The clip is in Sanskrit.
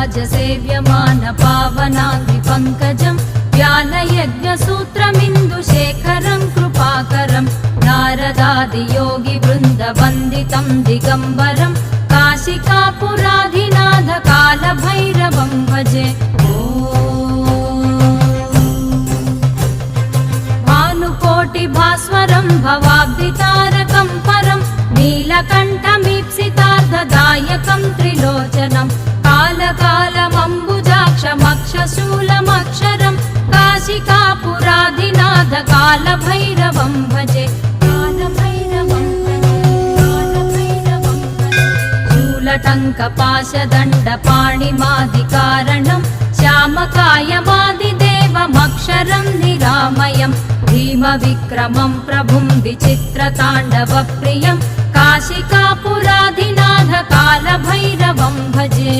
सेव्यमान पावनाङ्घ्रिपङ्कजं व्यालयज्ञसूत्रमिन्दुशेखरं कृपाकरं नारदादियोगिवृन्दवन्दितं दिगम्बरं काशिकापुराधिनाथ कालभैरवं भजे। भानुकोटिभास्वरं भवाब्धितारकं परं नीलकण्ठमीप्सितार्थदायकं त्रिलोचनं कालकालमम्बुजाक्षमक्षशूलमक्षरं काशिकापुराधिनाथ कालभैरवं भजे। शूलटङ्कपाशदण्डपाणिमादिकारणं श्यामकायमादिदेवमक्षरं निरामयं भीमविक्रमं प्रभुं विचित्रताण्डवप्रियं काशिकापुराधिनाथ कालभैरवं भजे।